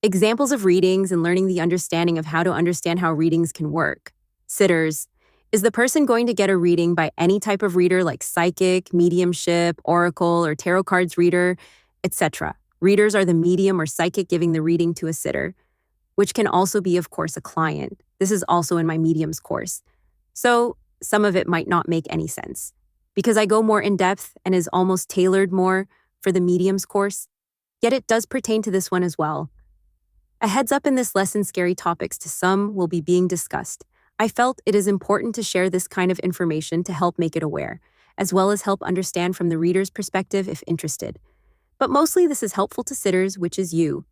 Examples of readings and learning the understanding of how to understand how readings can work. Sitters. Is the person going to get a reading by any type of reader like psychic, mediumship, oracle, or tarot cards reader, etc.? Readers are the medium or psychic giving the reading to a sitter, which can also be, of course, a client. This is also in my mediums course. So some of it might not make any sense. Because I go more in depth and is almost tailored more for the mediums course, yet it does pertain to this one as well. A heads up, in this lesson, scary topics to some will be being discussed. I felt it is important to share this kind of information to help make it aware, as well as help understand from the reader's perspective if interested. But mostly this is helpful to sitters, which is you.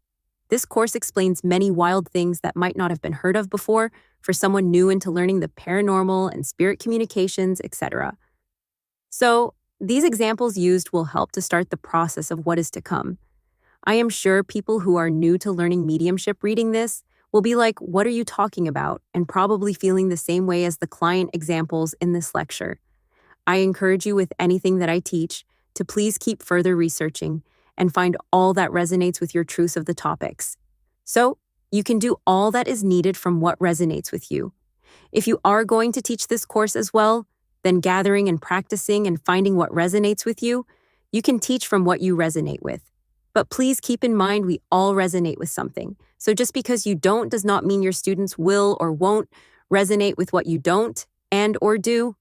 This course explains many wild things that might not have been heard of before for someone new into learning the paranormal and spirit communications, etc. So, these examples used will help to start the process of what is to come. I am sure people who are new to learning mediumship reading this will be like, what are you talking about? And probably feeling the same way as the client examples in this lecture. I encourage you with anything that I teach to please keep further researching and find all that resonates with your truths of the topics. So, you can do all that is needed from what resonates with you. If you are going to teach this course as well, then gathering and practicing and finding what resonates with you, you can teach from what you resonate with. But please keep in mind we all resonate with something. So just because you don't does not mean your students will or won't resonate with what you don't and or do.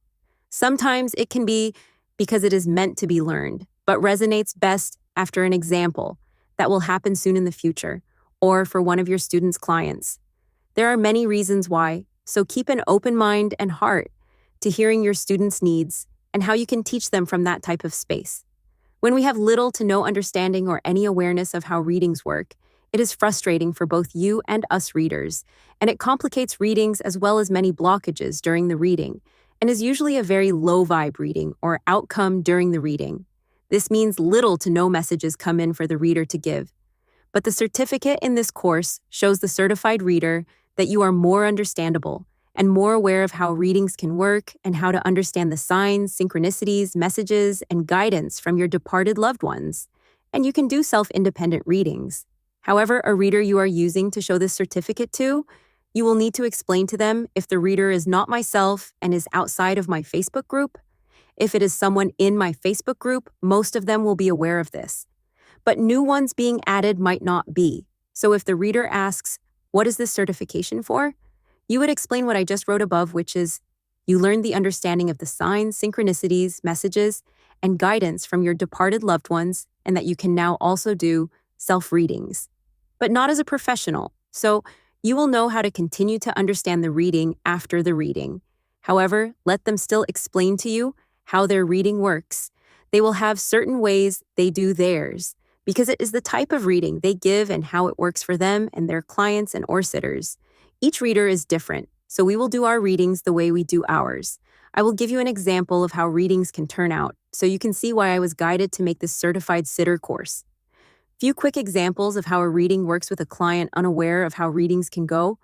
Sometimes it can be because it is meant to be learned, but resonates best after an example that will happen soon in the future, or for one of your students' clients. There are many reasons why, so keep an open mind and heart to hearing your students' needs and how you can teach them from that type of space. When we have little to no understanding or any awareness of how readings work, it is frustrating for both you and us readers, and it complicates readings as well as many blockages during the reading, and is usually a very low vibe reading or outcome during the reading. This means little to no messages come in for the reader to give. But the certificate in this course shows the certified reader that you are more understandable and more aware of how readings can work and how to understand the signs, synchronicities, messages, and guidance from your departed loved ones. And you can do self-independent readings. However, a reader you are using to show this certificate to, you will need to explain to them if the reader is not myself and is outside of my Facebook group. If it is someone in my Facebook group, most of them will be aware of this. But new ones being added might not be. So if the reader asks, what is this certification for? You would explain what I just wrote above, which is, you learned the understanding of the signs, synchronicities, messages, and guidance from your departed loved ones, and that you can now also do self-readings. But not as a professional, so you will know how to continue to understand the reading after the reading. However, let them still explain to you how their reading works. They will have certain ways they do theirs, because it is the type of reading they give and how it works for them and their clients and or sitters. Each reader is different, so we will do our readings the way we do ours. I will give you an example of how readings can turn out, so you can see why I was guided to make this certified sitter course. Few quick examples of how a reading works with a client unaware of how readings can go.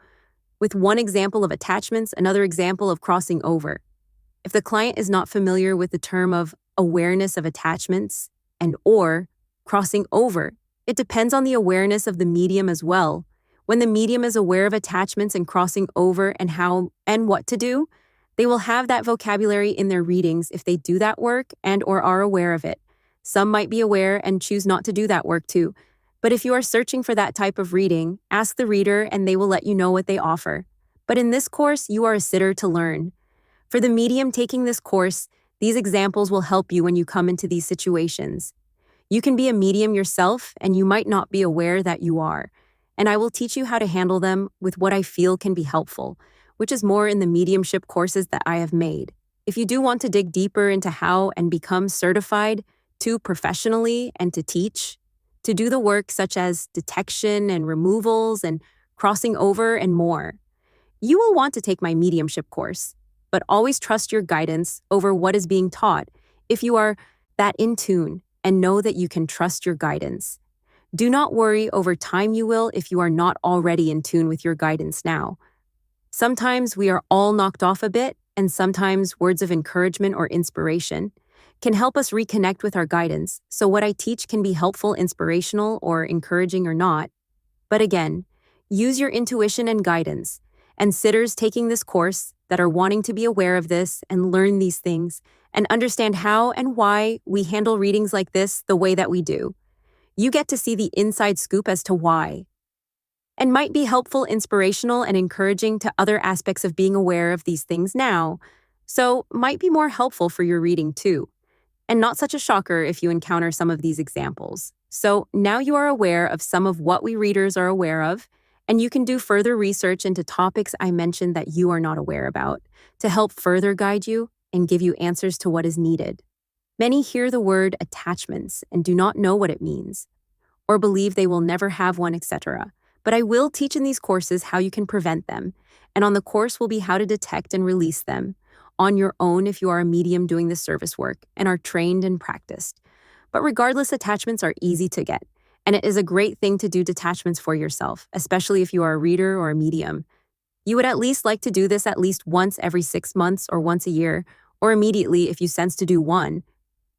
With one example of attachments, another example of crossing over. If the client is not familiar with the term of awareness of attachments and or crossing over, it depends on the awareness of the medium as well. When the medium is aware of attachments and crossing over and how and what to do, they will have that vocabulary in their readings if they do that work and or are aware of it. Some might be aware and choose not to do that work too. But if you are searching for that type of reading, ask the reader and they will let you know what they offer. But in this course, you are a sitter to learn. For the medium taking this course, these examples will help you when you come into these situations. You can be a medium yourself and you might not be aware that you are. And I will teach you how to handle them with what I feel can be helpful, which is more in the mediumship courses that I have made. If you do want to dig deeper into how and become certified to professionally and to teach, to do the work such as detection and removals and crossing over and more, you will want to take my mediumship course, but always trust your guidance over what is being taught if you are that in tune and know that you can trust your guidance. Do not worry, over time you will if you are not already in tune with your guidance now. Sometimes we are all knocked off a bit, and sometimes words of encouragement or inspiration can help us reconnect with our guidance, so what I teach can be helpful, inspirational, or encouraging or not. But again, use your intuition and guidance. And sitters taking this course that are wanting to be aware of this and learn these things and understand how and why we handle readings like this the way that we do. You get to see the inside scoop as to why. And might be helpful, inspirational, and encouraging to other aspects of being aware of these things now. So, might be more helpful for your reading too. And not such a shocker if you encounter some of these examples. So, now you are aware of some of what we readers are aware of, and you can do further research into topics I mentioned that you are not aware about to help further guide you and give you answers to what is needed. Many hear the word attachments and do not know what it means, or believe they will never have one, etc. But I will teach in these courses how you can prevent them, and on the course will be how to detect and release them on your own if you are a medium doing this service work and are trained and practiced. But regardless, attachments are easy to get, and it is a great thing to do detachments for yourself, especially if you are a reader or a medium. You would at least like to do this at least once every 6 months or once a year, or immediately if you sense to do one.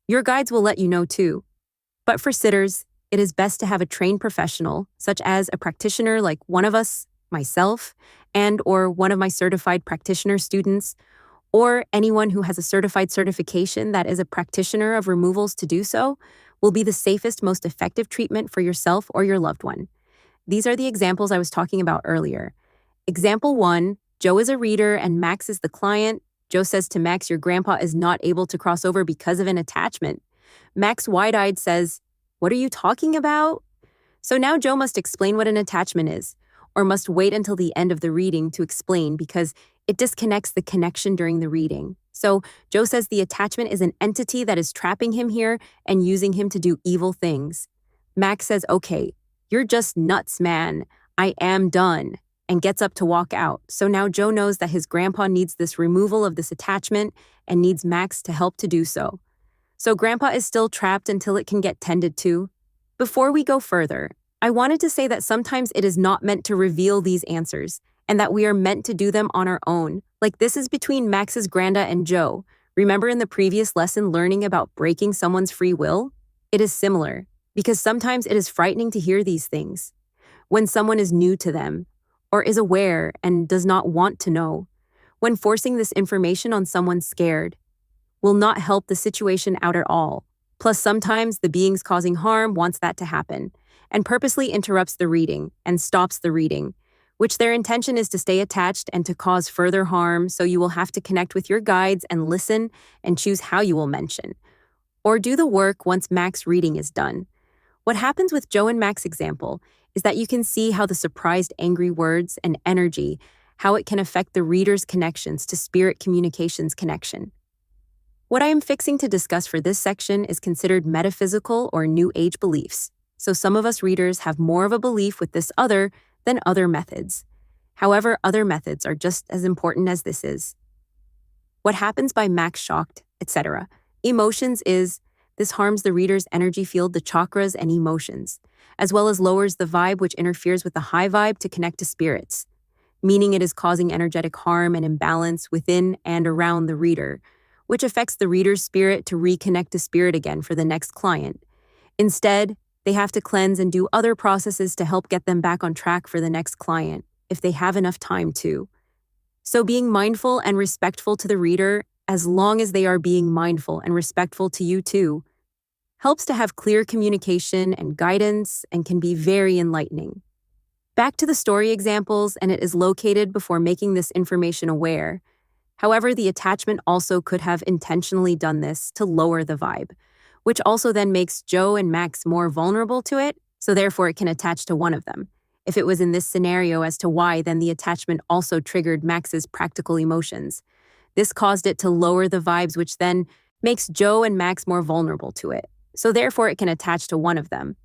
Your guides will let you know too. But for sitters, it is best to have a trained professional, such as a practitioner like one of us, myself, and or one of my certified practitioner students, or anyone who has a certified certification that is a practitioner of removals to do so, will be the safest, most effective treatment for yourself or your loved one. These are the examples I was talking about earlier. Example 1, Joe is a reader and Max is the client. Joe says to Max, your grandpa is not able to cross over because of an attachment. Max, wide-eyed, says, what are you talking about? So now Joe must explain what an attachment is, or must wait until the end of the reading to explain because it disconnects the connection during the reading. So Joe says the attachment is an entity that is trapping him here and using him to do evil things. Max says, okay, you're just nuts, man. I am done, and gets up to walk out. So now Joe knows that his grandpa needs this removal of this attachment and needs Max to help to do so. So grandpa is still trapped until it can get tended to. Before we go further, I wanted to say that sometimes it is not meant to reveal these answers, and that we are meant to do them on our own. Like this is between Max's granda and Joe. Remember in the previous lesson learning about breaking someone's free will? It is similar, because sometimes it is frightening to hear these things. When someone is new to them, or is aware and does not want to know, when forcing this information on someone scared, will not help the situation out at all. Plus, sometimes the beings causing harm wants that to happen, and purposely interrupts the reading and stops the reading, which their intention is to stay attached and to cause further harm, so you will have to connect with your guides and listen and choose how you will mention. Or do the work once Max's reading is done. What happens with Joe and Max's example is that you can see how the surprised angry words and energy, how it can affect the reader's connections to spirit communications connection. What I am fixing to discuss for this section is considered metaphysical or New Age beliefs, so some of us readers have more of a belief with this other than other methods. However, other methods are just as important as this is. What happens by Max shocked, etc. Emotions is, this harms the reader's energy field, the chakras and emotions, as well as lowers the vibe which interferes with the high vibe to connect to spirits, meaning it is causing energetic harm and imbalance within and around the reader, which affects the reader's spirit to reconnect to spirit again for the next client. Instead, they have to cleanse and do other processes to help get them back on track for the next client, if they have enough time to. So being mindful and respectful to the reader, as long as they are being mindful and respectful to you too, helps to have clear communication and guidance and can be very enlightening. Back to the story examples, and it is located before making this information aware. However, the attachment also could have intentionally done this to lower the vibe, which also then makes Joe and Max more vulnerable to it, so therefore it can attach to one of them. If it was in this scenario as to why, then the attachment also triggered Max's practical emotions. This caused it to lower the vibes, which then makes Joe and Max more vulnerable to it, so therefore it can attach to one of them.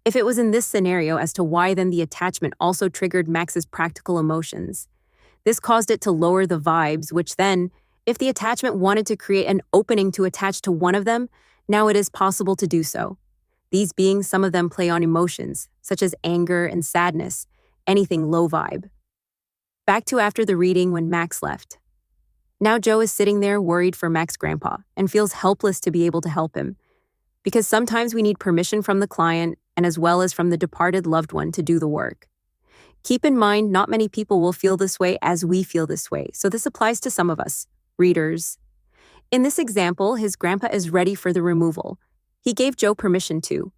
If it was in this scenario as to why, then the attachment also triggered Max's practical emotions. This caused it to lower the vibes, which then, if the attachment wanted to create an opening to attach to one of them, now it is possible to do so. These beings, some of them play on emotions, such as anger and sadness, anything low vibe. Back to after the reading when Max left. Now Joe is sitting there worried for Max's grandpa and feels helpless to be able to help him. Because sometimes we need permission from the client, and as well as from the departed loved one to do the work. Keep in mind, not many people will feel this way as we feel this way, so this applies to some of us, readers. In this example, his grandpa is ready for the removal. He gave Joe permission to.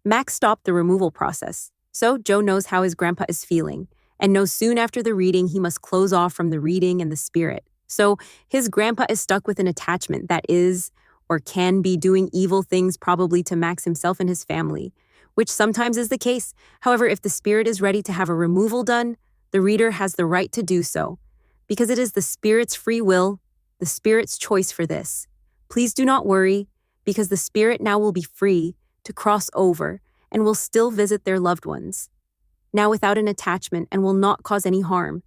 Max stopped the removal process, so Joe knows how his grandpa is feeling, and knows soon after the reading he must close off from the reading and the spirit. So his grandpa is stuck with an attachment that is, or can be, doing evil things probably to Max himself and his family, which sometimes is the case. However, if the spirit is ready to have a removal done, the reader has the right to do so, because it is the spirit's free will, the spirit's choice for this. Please do not worry, because the spirit now will be free to cross over and will still visit their loved ones, now without an attachment, and will not cause any harm,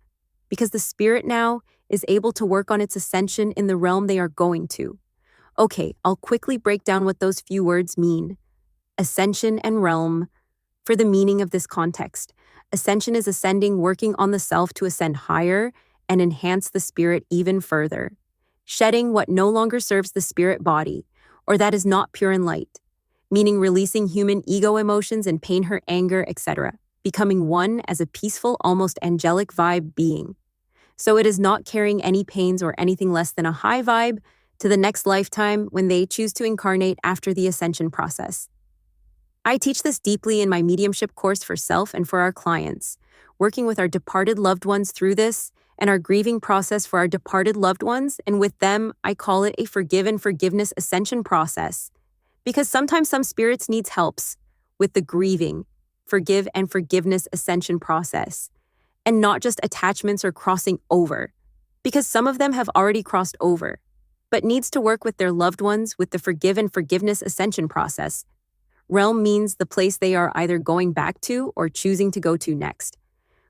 because the spirit now is able to work on its ascension in the realm they are going to. Okay, I'll quickly break down what those few words mean. Ascension and realm. For the meaning of this context, ascension is ascending, working on the self to ascend higher and enhance the spirit even further, shedding what no longer serves the spirit body, or that is not pure and light, meaning releasing human ego emotions and pain, hurt, anger, etc., becoming one as a peaceful, almost angelic vibe being. So it is not carrying any pains or anything less than a high vibe to the next lifetime when they choose to incarnate after the ascension process. I teach this deeply in my mediumship course for self and for our clients, working with our departed loved ones through this and our grieving process for our departed loved ones, and with them, I call it a forgive and forgiveness ascension process, because sometimes some spirits needs helps with the grieving, forgive and forgiveness ascension process, and not just attachments or crossing over, because some of them have already crossed over, but needs to work with their loved ones with the forgive and forgiveness ascension process. Realm means the place they are either going back to or choosing to go to next,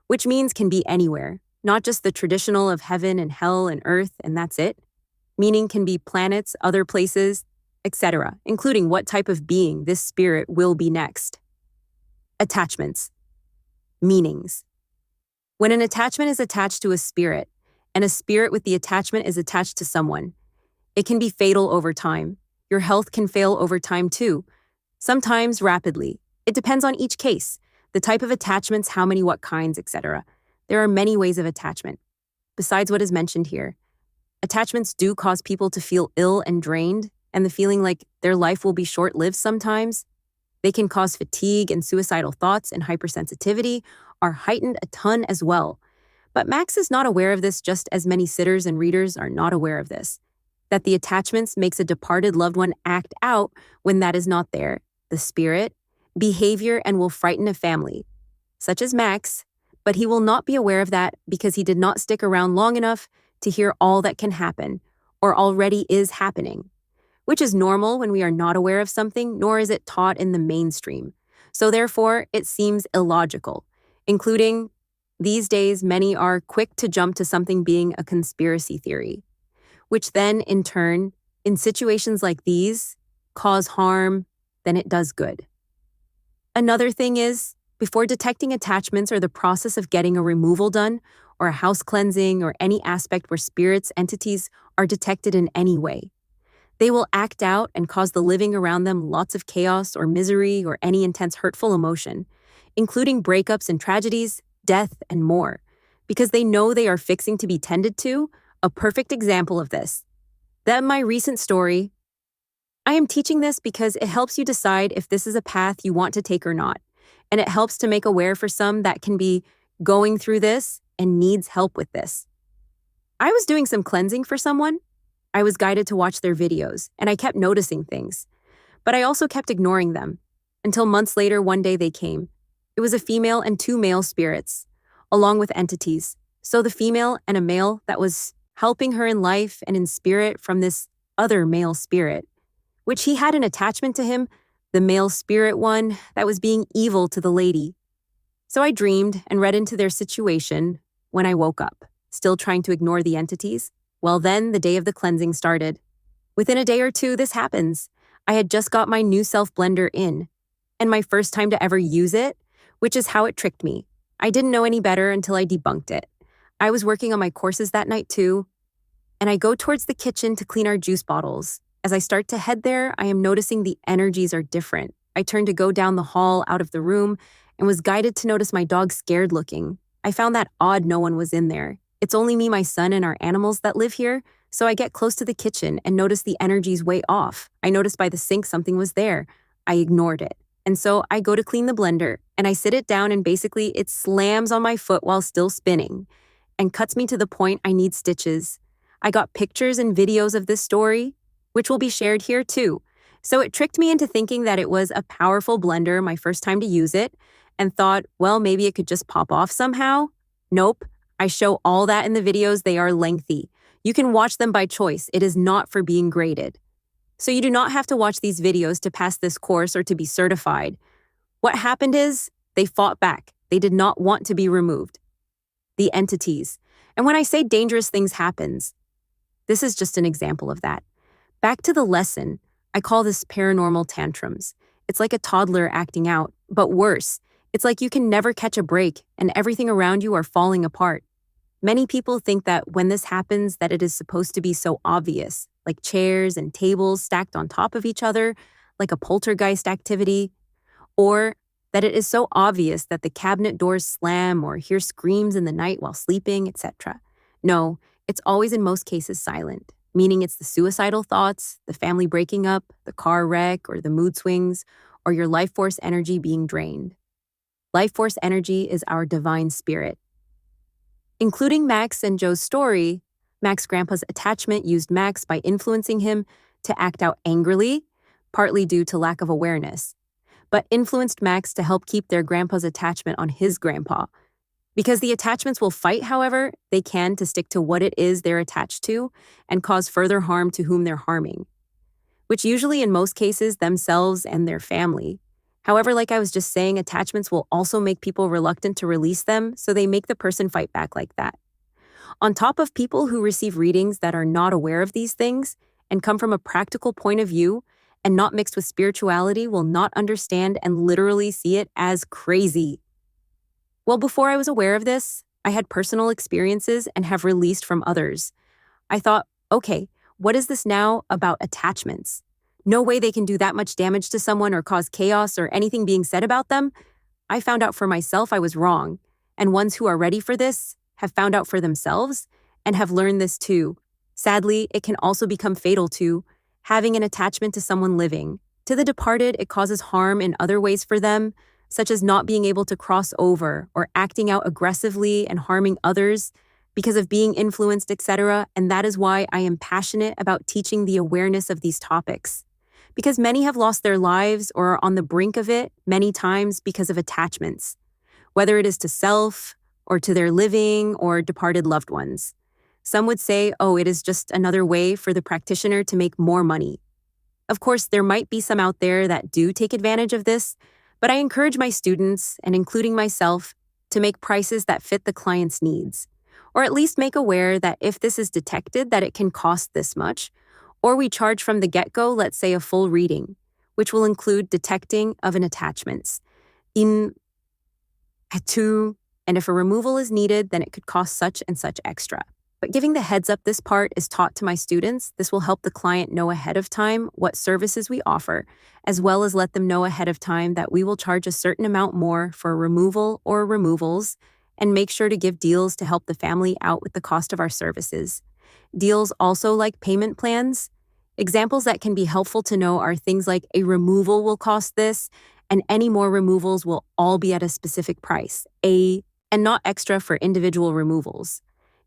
which means can be anywhere, not just the traditional of heaven and hell and earth and that's it. Meaning can be planets, other places, etc., including what type of being this spirit will be next. Attachments. Meanings. When an attachment is attached to a spirit, and a spirit with the attachment is attached to someone, it can be fatal over time. Your health can fail over time too, sometimes rapidly. It depends on each case, the type of attachments, how many, what kinds, etc. There are many ways of attachment. Besides what is mentioned here, attachments do cause people to feel ill and drained, and the feeling like their life will be short-lived sometimes. They can cause fatigue, and suicidal thoughts and hypersensitivity are heightened a ton as well. But Max is not aware of this, just as many sitters and readers are not aware of this, that the attachments makes a departed loved one act out when that is not there, the spirit, behavior, and will frighten a family, such as Max, but he will not be aware of that because he did not stick around long enough to hear all that can happen, or already is happening, which is normal when we are not aware of something, nor is it taught in the mainstream. So therefore, it seems illogical, including these days many are quick to jump to something being a conspiracy theory, which then, in turn, in situations like these, cause harm than it does good. Another thing is, before detecting attachments or the process of getting a removal done, or a house cleansing, or any aspect where spirits, entities are detected in any way, they will act out and cause the living around them lots of chaos or misery or any intense hurtful emotion, including breakups and tragedies, death, and more, because they know they are fixing to be tended to. A perfect example of this. That my recent story. I am teaching this because it helps you decide if this is a path you want to take or not, and it helps to make aware for some that can be going through this and needs help with this. I was doing some cleansing for someone. I was guided to watch their videos, and I kept noticing things, but I also kept ignoring them, until months later one day they came. It was a female and 2 male spirits, along with entities. So the female and a male that was helping her in life and in spirit from this other male spirit, which he had an attachment to him, the male spirit one that was being evil to the lady. So I dreamed and read into their situation when I woke up, still trying to ignore the entities. Well, then the day of the cleansing started. Within a day or two, this happens. I had just got my new self-blender in, and my first time to ever use it, which is how it tricked me. I didn't know any better until I debunked it. I was working on my courses that night too, and I go towards the kitchen to clean our juice bottles. As I start to head there, I am noticing the energies are different. I turned to go down the hall out of the room and was guided to notice my dog scared looking. I found that odd no one was in there. It's only me, my son, and our animals that live here, so I get close to the kitchen and notice the energy's way off. I noticed by the sink something was there. I ignored it. And so I go to clean the blender, and I sit it down and basically it slams on my foot while still spinning and cuts me to the point I need stitches. I got pictures and videos of this story, which will be shared here too. So it tricked me into thinking that it was a powerful blender my first time to use it, and thought, well, maybe it could just pop off somehow. Nope. I show all that in the videos. They are lengthy. You can watch them by choice. It is not for being graded. So you do not have to watch these videos to pass this course or to be certified. What happened is they fought back. They did not want to be removed. The entities. And when I say dangerous things happens, this is just an example of that. Back to the lesson, I call this paranormal tantrums. It's like a toddler acting out, but worse. It's like you can never catch a break and everything around you are falling apart. Many people think that when this happens that it is supposed to be so obvious, like chairs and tables stacked on top of each other, like a poltergeist activity, or that it is so obvious that the cabinet doors slam or hear screams in the night while sleeping, etc. No, it's always in most cases silent, meaning it's the suicidal thoughts, the family breaking up, the car wreck, or the mood swings, or your life force energy being drained. Life force energy is our divine spirit. Including Max and Joe's story, Max's grandpa's attachment used Max by influencing him to act out angrily, partly due to lack of awareness, but influenced Max to help keep their grandpa's attachment on his grandpa. Because the attachments will fight, however, they can to stick to what it is they're attached to and cause further harm to whom they're harming, which usually in most cases themselves and their family. However, like I was just saying, attachments will also make people reluctant to release them, so they make the person fight back like that. On top of people who receive readings that are not aware of these things and come from a practical point of view and not mixed with spirituality will not understand and literally see it as crazy. Well, before I was aware of this, I had personal experiences and have released from others. I thought, okay, what is this now about attachments? No way they can do that much damage to someone or cause chaos or anything being said about them. I found out for myself I was wrong, and ones who are ready for this have found out for themselves and have learned this too. Sadly, it can also become fatal to having an attachment to someone living. To the departed, it causes harm in other ways for them, such as not being able to cross over or acting out aggressively and harming others because of being influenced, etc. And that is why I am passionate about teaching the awareness of these topics. Because many have lost their lives or are on the brink of it many times because of attachments, whether it is to self or to their living or departed loved ones. Some would say, oh, it is just another way for the practitioner to make more money. Of course, there might be some out there that do take advantage of this, but I encourage my students, and including myself, to make prices that fit the client's needs, or at least make aware that if this is detected that it can cost this much, or we charge from the get-go, let's say a full reading, which will include detecting of an attachments. And if a removal is needed, then it could cost such and such extra. But giving the heads up this part is taught to my students. This will help the client know ahead of time what services we offer, as well as let them know ahead of time that we will charge a certain amount more for a removal or removals, and make sure to give deals to help the family out with the cost of our services. Deals also like payment plans. Examples that can be helpful to know are things like a removal will cost this, and any more removals will all be at a specific price, and not extra for individual removals.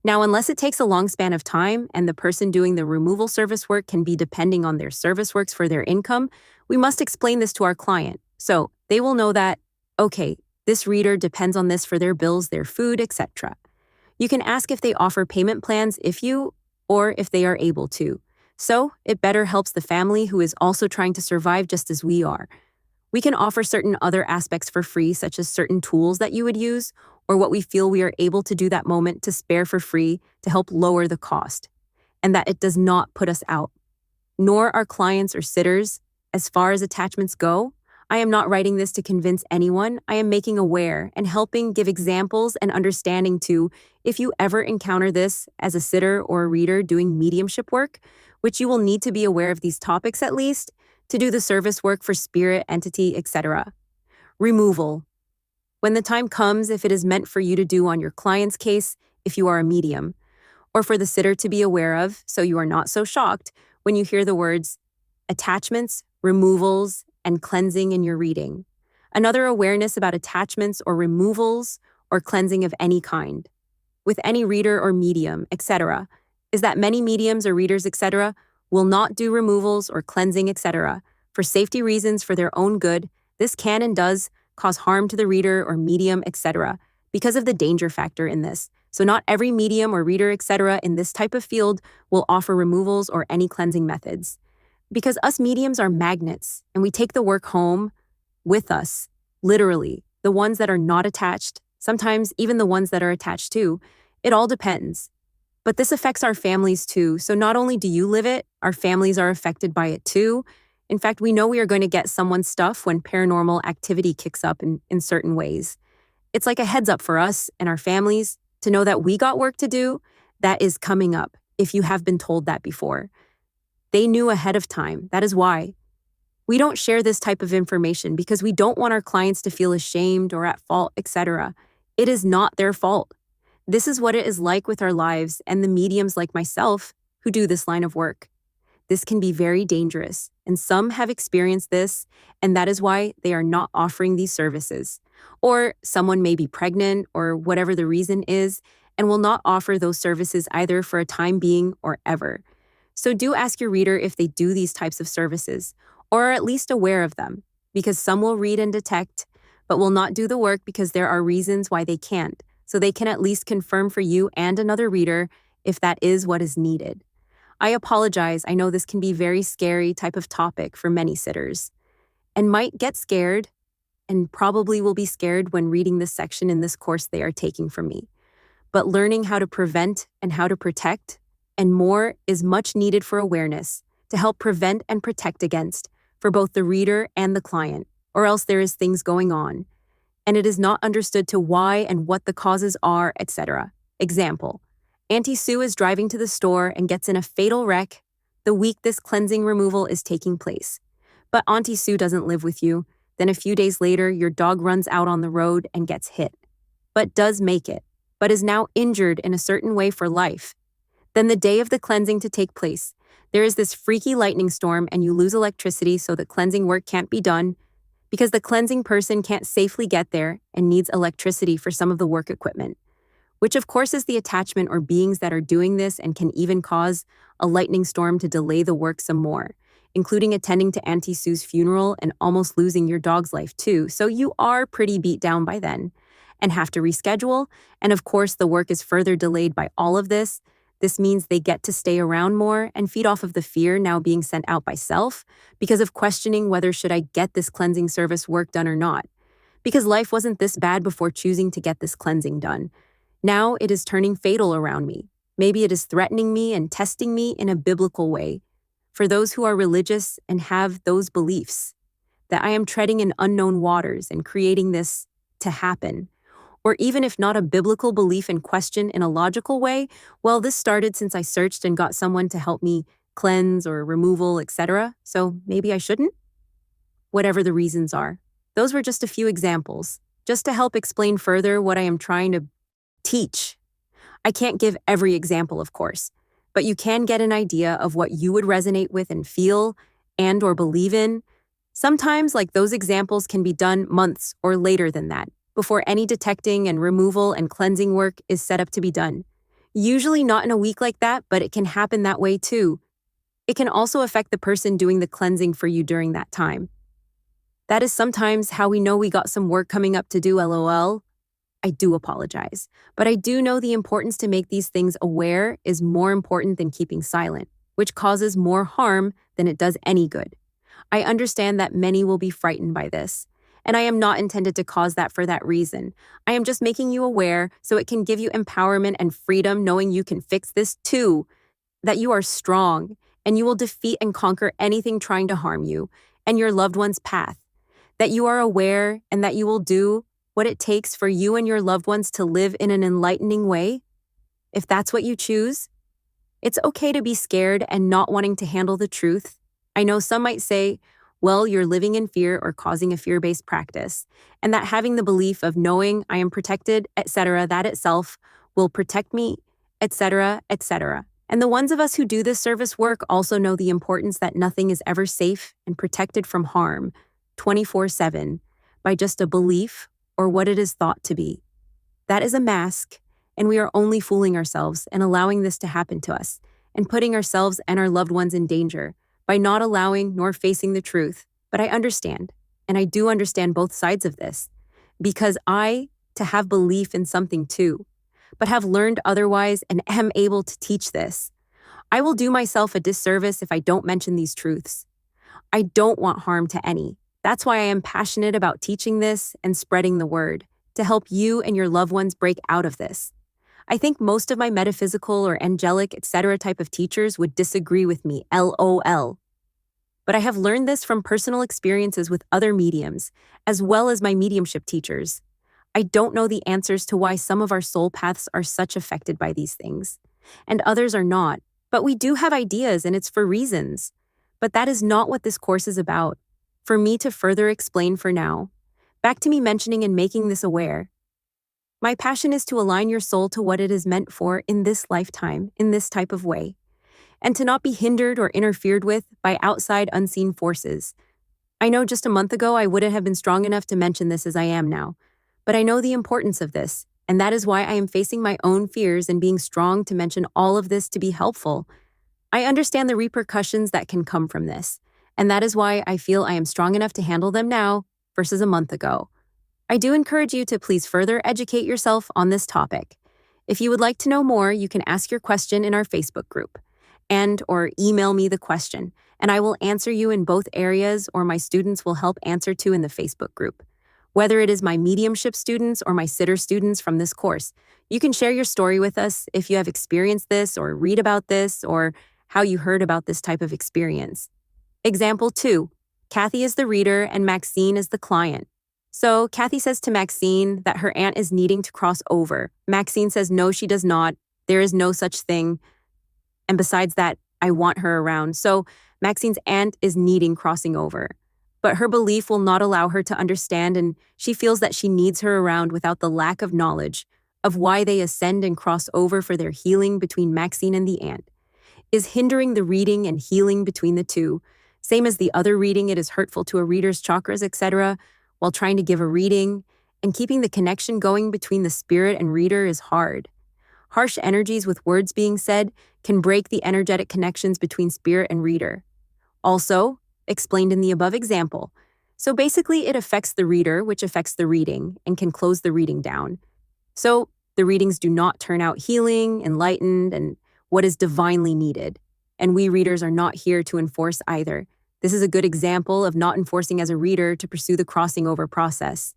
Now, unless it takes a long span of time and the person doing the removal service work can be depending on their service works for their income, we must explain this to our client. So they will know that, okay, this reader depends on this for their bills, their food, etc. You can ask if they offer payment plans or if they are able to. So it better helps the family who is also trying to survive just as we are. We can offer certain other aspects for free, such as certain tools that you would use, or what we feel we are able to do that moment to spare for free to help lower the cost, and that it does not put us out. Nor our clients or sitters, as far as attachments go. I am not writing this to convince anyone. I am making aware and helping give examples and understanding to, if you ever encounter this as a sitter or a reader doing mediumship work, which you will need to be aware of these topics at least, to do the service work for spirit, entity, etc. Removal. When the time comes, if it is meant for you to do on your client's case, if you are a medium, or for the sitter to be aware of, so you are not so shocked when you hear the words attachments, removals, and cleansing in your reading. Another awareness about attachments or removals or cleansing of any kind, with any reader or medium, etc., is that many mediums or readers, etc., will not do removals or cleansing, etc. For safety reasons for their own good. This can and does cause harm to the reader or medium, etc., because of the danger factor in this. So not every medium or reader, etc., in this type of field will offer removals or any cleansing methods. Because us mediums are magnets, and we take the work home with us, literally, the ones that are not attached, sometimes even the ones that are attached too. It all depends. But this affects our families too, so not only do you live it, our families are affected by it too. In fact, we know we are going to get someone's stuff when paranormal activity kicks up in certain ways. It's like a heads up for us and our families to know that we got work to do that is coming up, if you have been told that before. They knew ahead of time. That is why. We don't share this type of information because we don't want our clients to feel ashamed or at fault, etc. It is not their fault. This is what it is like with our lives and the mediums like myself who do this line of work. This can be very dangerous, and some have experienced this, and that is why they are not offering these services. Or someone may be pregnant or whatever the reason is, and will not offer those services either for a time being or ever. So do ask your reader if they do these types of services, or are at least aware of them, because some will read and detect, but will not do the work because there are reasons why they can't, so they can at least confirm for you and another reader if that is what is needed. I apologize, I know this can be a very scary type of topic for many sitters, and might get scared, and probably will be scared when reading this section in this course they are taking from me. But learning how to prevent and how to protect, and more, is much needed for awareness, to help prevent and protect against, for both the reader and the client, or else there is things going on, and it is not understood to why and what the causes are, etc. Example, Auntie Sue is driving to the store and gets in a fatal wreck the week this cleansing removal is taking place. But Auntie Sue doesn't live with you. Then a few days later, your dog runs out on the road and gets hit, but does make it, but is now injured in a certain way for life. Then the day of the cleansing to take place, there is this freaky lightning storm and you lose electricity, so the cleansing work can't be done because the cleansing person can't safely get there and needs electricity for some of the work equipment, which of course is the attachment or beings that are doing this and can even cause a lightning storm to delay the work some more, including attending to Auntie Sue's funeral and almost losing your dog's life too. So you are pretty beat down by then and have to reschedule. And of course, the work is further delayed by all of this. This means they get to stay around more and feed off of the fear now being sent out by self because of questioning whether should I get this cleansing service work done or not. Because life wasn't this bad before choosing to get this cleansing done. Now it is turning fatal around me. Maybe it is threatening me and testing me in a biblical way. For those who are religious and have those beliefs, that I am treading in unknown waters and creating this to happen. Or even if not a biblical belief in question in a logical way, well, this started since I searched and got someone to help me cleanse or removal, etc. So maybe I shouldn't? Whatever the reasons are. Those were just a few examples, just to help explain further what I am trying to teach. I can't give every example, of course, but you can get an idea of what you would resonate with and feel and or believe in. Sometimes, like those examples can be done months or later than that, before any detecting and removal and cleansing work is set up to be done. Usually not in a week like that, but it can happen that way too. It can also affect the person doing the cleansing for you during that time. That is sometimes how we know we got some work coming up to do, LOL. I do apologize, but I do know the importance to make these things aware is more important than keeping silent, which causes more harm than it does any good. I understand that many will be frightened by this, and I am not intended to cause that for that reason. I am just making you aware so it can give you empowerment and freedom knowing you can fix this too, that you are strong and you will defeat and conquer anything trying to harm you and your loved one's path, that you are aware and that you will do what it takes for you and your loved ones to live in an enlightening way. If that's what you choose, it's okay to be scared and not wanting to handle the truth. I know some might say, well, you're living in fear or causing a fear-based practice, and that having the belief of knowing I am protected, etc., that itself will protect me, etc., etc. And the ones of us who do this service work also know the importance that nothing is ever safe and protected from harm 24/7 by just a belief or what it is thought to be. That is a mask, and we are only fooling ourselves and allowing this to happen to us and putting ourselves and our loved ones in danger by not allowing nor facing the truth. But I understand, and I do understand both sides of this, because to have belief in something too, but have learned otherwise and am able to teach this. I will do myself a disservice if I don't mention these truths. I don't want harm to any. That's why I am passionate about teaching this and spreading the word to help you and your loved ones break out of this. I think most of my metaphysical or angelic, etc. type of teachers would disagree with me, LOL. But I have learned this from personal experiences with other mediums, as well as my mediumship teachers. I don't know the answers to why some of our soul paths are such affected by these things, and others are not. But we do have ideas, and it's for reasons. But that is not what this course is about. For me to further explain for now, back to me mentioning and making this aware. My passion is to align your soul to what it is meant for in this lifetime, in this type of way, and to not be hindered or interfered with by outside unseen forces. I know just a month ago I wouldn't have been strong enough to mention this as I am now, but I know the importance of this, and that is why I am facing my own fears and being strong to mention all of this to be helpful. I understand the repercussions that can come from this, and that is why I feel I am strong enough to handle them now versus a month ago. I do encourage you to please further educate yourself on this topic. If you would like to know more, you can ask your question in our Facebook group or email me the question, and I will answer you in both areas, or my students will help answer too in the Facebook group. Whether it is my mediumship students or my sitter students from this course, you can share your story with us if you have experienced this or read about this or how you heard about this type of experience. Example 2, Kathy is the reader and Maxine is the client. So Kathy says to Maxine that her aunt is needing to cross over. Maxine says no, she does not. There is no such thing. And besides that, I want her around. So Maxine's aunt is needing crossing over. But her belief will not allow her to understand, and she feels that she needs her around without the lack of knowledge of why they ascend and cross over for their healing between Maxine and the aunt. Is hindering the reading and healing between the two. Same as the other reading, it is hurtful to a reader's chakras, etc., while trying to give a reading, and keeping the connection going between the spirit and reader is hard. Harsh energies with words being said can break the energetic connections between spirit and reader. Also, explained in the above example. So basically, it affects the reader, which affects the reading, and can close the reading down. So the readings do not turn out healing, enlightened, and what is divinely needed. And we readers are not here to enforce either. This is a good example of not enforcing as a reader to pursue the crossing over process.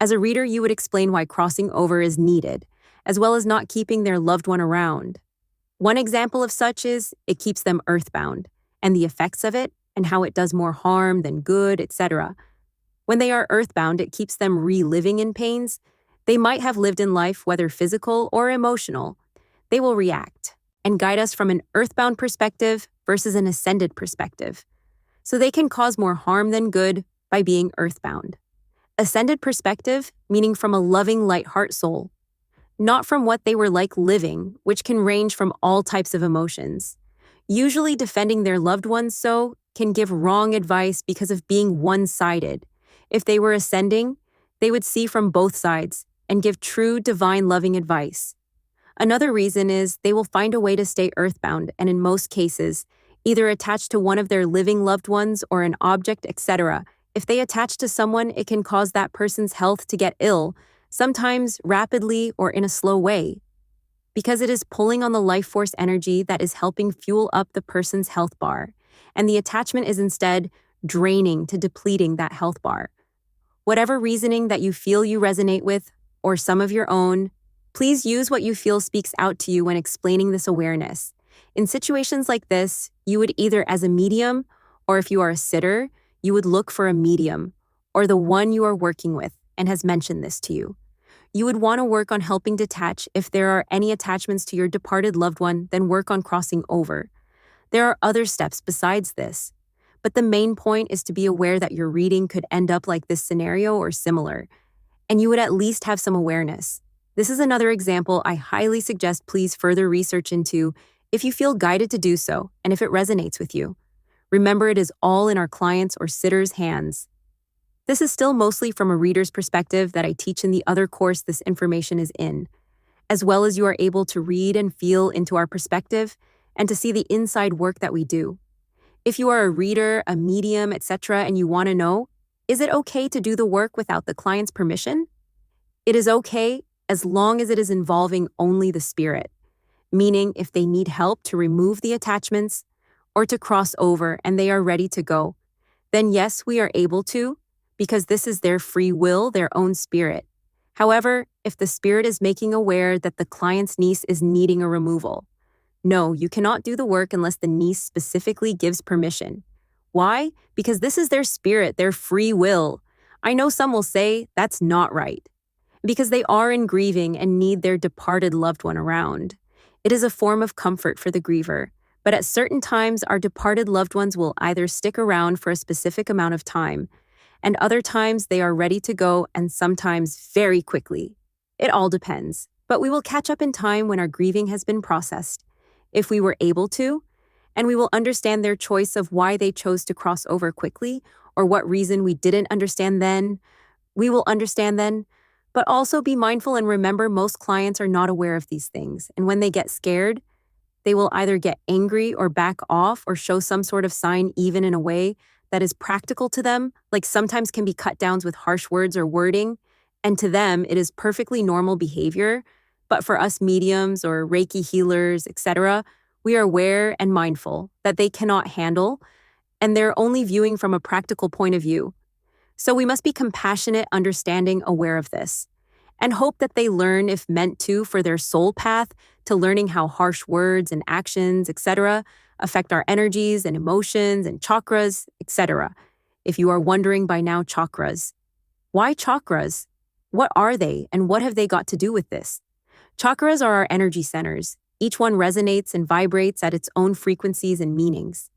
As a reader, you would explain why crossing over is needed, as well as not keeping their loved one around. One example of such is it keeps them earthbound, and the effects of it, and how it does more harm than good, etc. When they are earthbound, it keeps them reliving in pains. They might have lived in life, whether physical or emotional. They will react and guide us from an earthbound perspective versus an ascended perspective. So they can cause more harm than good by being earthbound. Ascended perspective, meaning from a loving light heart soul, not from what they were like living, which can range from all types of emotions. Usually defending their loved ones can give wrong advice because of being one-sided. If they were ascending, they would see from both sides and give true divine loving advice. Another reason is they will find a way to stay earthbound, and in most cases, either attached to one of their living loved ones or an object, etc. If they attach to someone, it can cause that person's health to get ill, sometimes rapidly or in a slow way, because it is pulling on the life force energy that is helping fuel up the person's health bar, and the attachment is instead draining to depleting that health bar. Whatever reasoning that you feel you resonate with, or some of your own, please use what you feel speaks out to you when explaining this awareness. In situations like this, you would either as a medium, or if you are a sitter, you would look for a medium, or the one you are working with and has mentioned this to you. You would want to work on helping detach if there are any attachments to your departed loved one, then work on crossing over. There are other steps besides this, but the main point is to be aware that your reading could end up like this scenario or similar, and you would at least have some awareness. This is another example I highly suggest please further research into if you feel guided to do so and if it resonates with you. Remember, it is all in our clients' or sitters' hands. This is still mostly from a reader's perspective that I teach in the other course this information is in, as well as you are able to read and feel into our perspective and to see the inside work that we do. If you are a reader, a medium, etc., and you want to know, is it okay to do the work without the client's permission? It is okay as long as it is involving only the spirit, meaning if they need help to remove the attachments or to cross over and they are ready to go, then yes, we are able to, because this is their free will, their own spirit. However, if the spirit is making aware that the client's niece is needing a removal, no, you cannot do the work unless the niece specifically gives permission. Why? Because this is their spirit, their free will. I know some will say that's not right, because they are in grieving and need their departed loved one around. It is a form of comfort for the griever, but at certain times our departed loved ones will either stick around for a specific amount of time, and other times they are ready to go and sometimes very quickly. It all depends, but we will catch up in time when our grieving has been processed, if we were able to, and we will understand their choice of why they chose to cross over quickly or what reason we didn't understand then. We will understand then, but also be mindful and remember most clients are not aware of these things, and when they get scared, they will either get angry or back off or show some sort of sign even in a way that is practical to them, like sometimes can be cut downs with harsh words or wording, and to them it is perfectly normal behavior, but for us mediums or Reiki healers, etc., we are aware and mindful that they cannot handle, and they're only viewing from a practical point of view. So we must be compassionate, understanding, aware of this, and hope that they learn, if meant to, for their soul path, to learning how harsh words and actions, etc., affect our energies and emotions and chakras, etc. If you are wondering by now, chakras. Why chakras? What are they, and what have they got to do with this? Chakras are our energy centers. Each one resonates and vibrates at its own frequencies and meanings,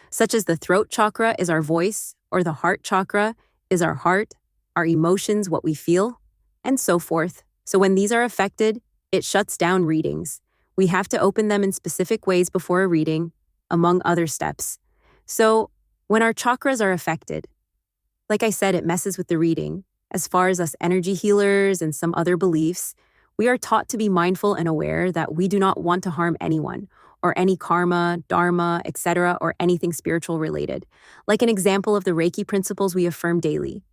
such as the throat chakra is our voice, or the heart chakra is our heart, our emotions, what we feel, and so forth. So when these are affected, it shuts down readings. We have to open them in specific ways before a reading, among other steps. So when our chakras are affected, like I said, it messes with the reading. As far as us energy healers and some other beliefs, we are taught to be mindful and aware that we do not want to harm anyone, or any karma, dharma, etc., or anything spiritual related, like an example of the Reiki principles we affirm daily.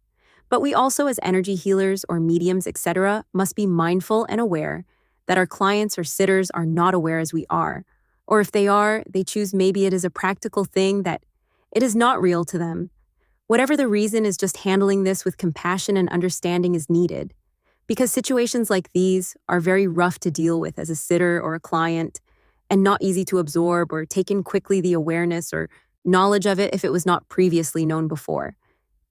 But we also, as energy healers or mediums, etc., must be mindful and aware that our clients or sitters are not aware as we are, or if they are, they choose maybe it is a practical thing that it is not real to them. Whatever the reason is, just handling this with compassion and understanding is needed, because situations like these are very rough to deal with as a sitter or a client, and not easy to absorb or take in quickly the awareness or knowledge of it if it was not previously known before.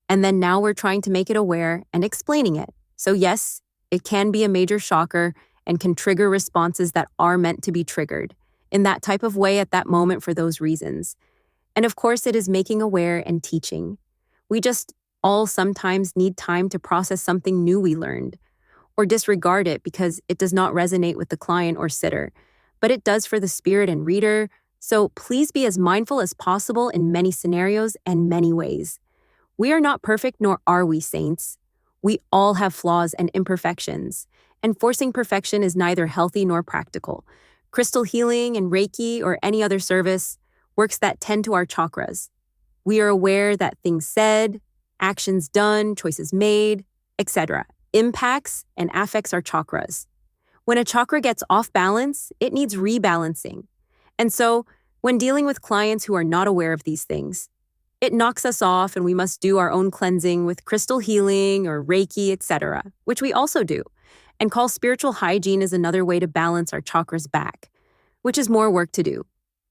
And then now we're trying to make it aware and explaining it. So yes, it can be a major shocker and can trigger responses that are meant to be triggered in that type of way at that moment for those reasons. And of course, it is making aware and teaching. We just all sometimes need time to process something new we learned, or disregard it because it does not resonate with the client or sitter, but it does for the spirit and reader. So please be as mindful as possible in many scenarios and many ways. We are not perfect, nor are we saints. We all have flaws and imperfections, and forcing perfection is neither healthy nor practical. Crystal healing and Reiki or any other service works that tend to our chakras. We are aware that things said, actions done, choices made, etc., impacts and affects our chakras. When a chakra gets off balance, it needs rebalancing. And so, when dealing with clients who are not aware of these things, it knocks us off and we must do our own cleansing with crystal healing or Reiki, etc., which we also do, and call spiritual hygiene as another way to balance our chakras back, which is more work to do.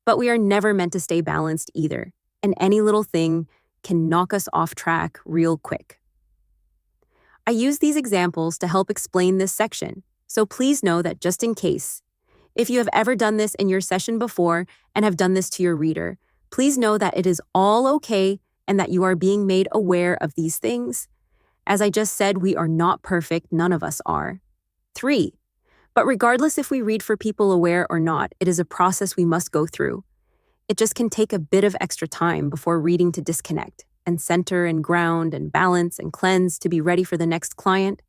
But we are never meant to stay balanced either, and any little thing can knock us off track real quick. I use these examples to help explain this section, so please know that just in case, if you have ever done this in your session before and have done this to your reader, Please know that it is all okay and that you are being made aware of these things. As I just said, we are not perfect, none of us are. 3. But regardless if we read for people aware or not, it is a process we must go through. It just can take a bit of extra time before reading to disconnect and center and ground and balance and cleanse to be ready for the next client.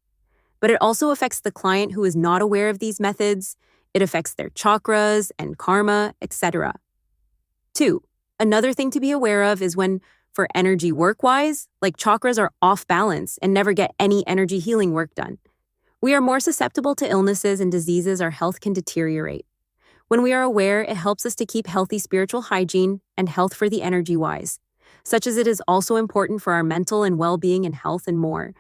But it also affects the client who is not aware of these methods. It affects their chakras and karma, etc. 2. Another thing to be aware of is when, for energy work-wise, like chakras are off balance and never get any energy healing work done. We are more susceptible to illnesses and diseases. Our health can deteriorate. When we are aware, it helps us to keep healthy spiritual hygiene and health for the energy-wise, such as it is also important for our mental and well-being and health and more.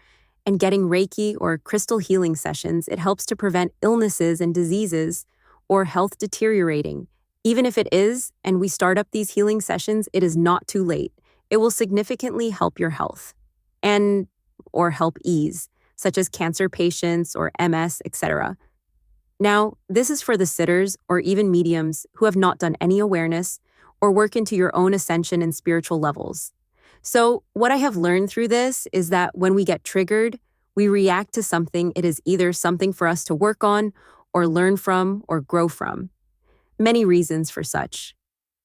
And getting Reiki or crystal healing sessions, it helps to prevent illnesses and diseases or health deteriorating. Even if it is, and we start up these healing sessions, it is not too late. It will significantly help your health or help ease, such as cancer patients or MS, etc. Now, this is for the sitters or even mediums who have not done any awareness or work into your own ascension and spiritual levels. So, what I have learned through this is that when we get triggered, we react to something. It is either something for us to work on or learn from or grow from. Many reasons for such.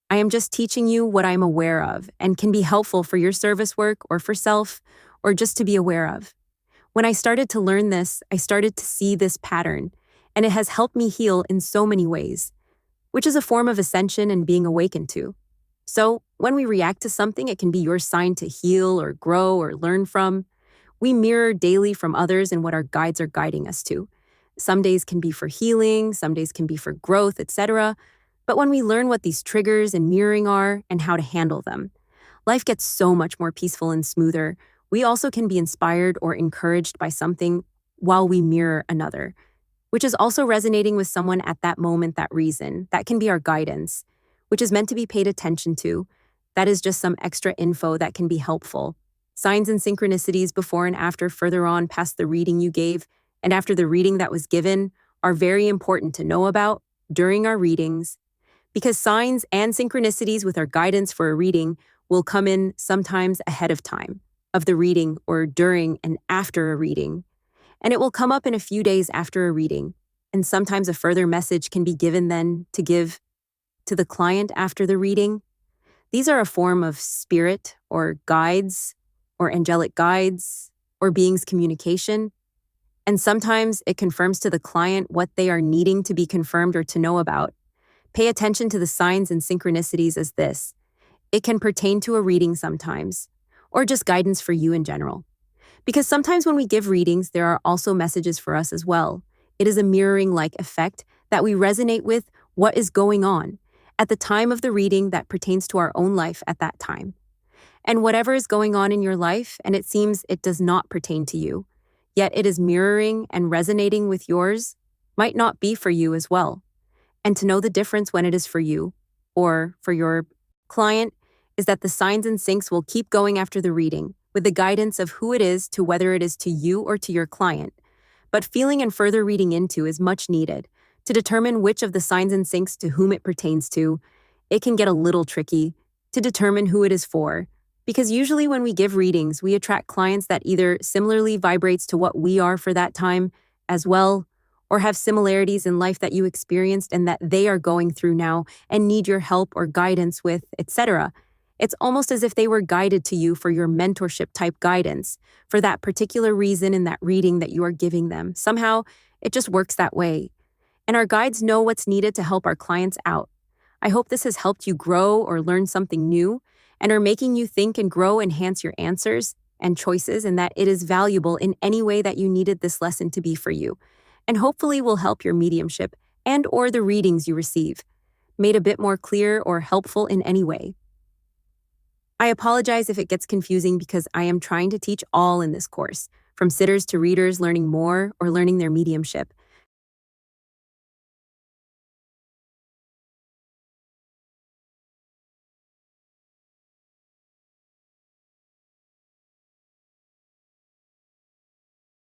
I am just teaching you what I'm aware of and can be helpful for your service work or for self or just to be aware of. When I started to learn this, I started to see this pattern, and it has helped me heal in so many ways, which is a form of ascension and being awakened to. So, when we react to something, it can be your sign to heal or grow or learn from. We mirror daily from others and what our guides are guiding us to. Some days can be for healing, some days can be for growth, etc. But when we learn what these triggers and mirroring are and how to handle them, life gets so much more peaceful and smoother. We also can be inspired or encouraged by something while we mirror another, which is also resonating with someone at that moment, that reason. That can be our guidance, which is meant to be paid attention to. That is just some extra info that can be helpful. Signs and synchronicities before and after, further on past the reading you gave and after the reading that was given, are very important to know about during our readings, because signs and synchronicities with our guidance for a reading will come in sometimes ahead of time of the reading or during and after a reading. And it will come up in a few days after a reading, and sometimes a further message can be given then to give to the client after the reading. These are a form of spirit or guides or angelic guides or beings' communication. And sometimes it confirms to the client what they are needing to be confirmed or to know about. Pay attention to the signs and synchronicities as this. It can pertain to a reading sometimes, or just guidance for you in general. Because sometimes when we give readings, there are also messages for us as well. It is a mirroring-like effect that we resonate with what is going on at the time of the reading that pertains to our own life at that time. And whatever is going on in your life, and it seems it does not pertain to you, yet it is mirroring and resonating with yours, might not be for you as well. And to know the difference when it is for you or for your client is that the signs and syncs will keep going after the reading with the guidance of who it is to whether it is to you or to your client. But feeling and further reading into is much needed to determine which of the signs and syncs to whom it pertains to. It can get a little tricky to determine who it is for, because usually when we give readings, we attract clients that either similarly vibrates to what we are for that time as well, or have similarities in life that you experienced and that they are going through now and need your help or guidance with, etc. It's almost as if they were guided to you for your mentorship type guidance for that particular reason in that reading that you are giving them. Somehow, it just works that way. And our guides know what's needed to help our clients out. I hope this has helped you grow or learn something new and are making you think and grow, enhance your answers and choices, and that it is valuable in any way that you needed this lesson to be for you, and hopefully will help your mediumship and or the readings you receive, made a bit more clear or helpful in any way. I apologize if it gets confusing because I am trying to teach all in this course, from sitters to readers learning more or learning their mediumship.